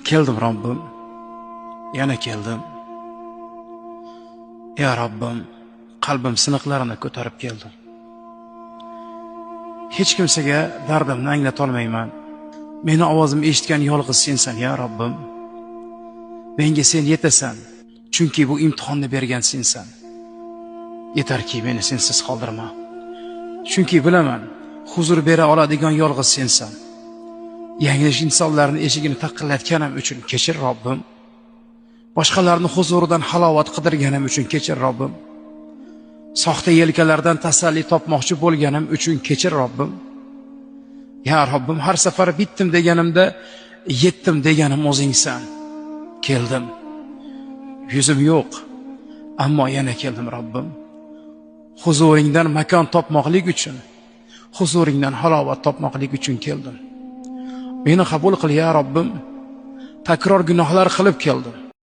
Keldim Robbim, yana keldim. Ya Robbim, qalbim siniqlarini ko'tarib keldim. Hech kimsaga dardimni anglata olmayman. Meni ovozimni eshitgan yolg'iz sensan, ya Robbim. Menga sen yetasan, chunki bu imtihonni bergan sensan. Yetarki meni sensiz qoldirma. Chunki bilaman, huzur bera oladigan yolg'iz sensan. Yanglish insonlarning eshigini taqillatganim uchun kechir Robbim. Boshqalarning huzuridan halovat qidirganim uchun kechir Robbim. Soxta yelkalardan tasalli topmoqchi bo'lganim uchun kechir Robbim. Ya Robbim, har safar bitdim deganimda yetdim deganim o'zingsan. Keldim. Yuzim yo'q, ammo yana keldim Robbim. Huzuringdan makon topmoqlik uchun, huzuringdan halovat topmoqlik uchun keldim. Meni qabul qil ya Robbim. Takror gunohlar qilib keldim.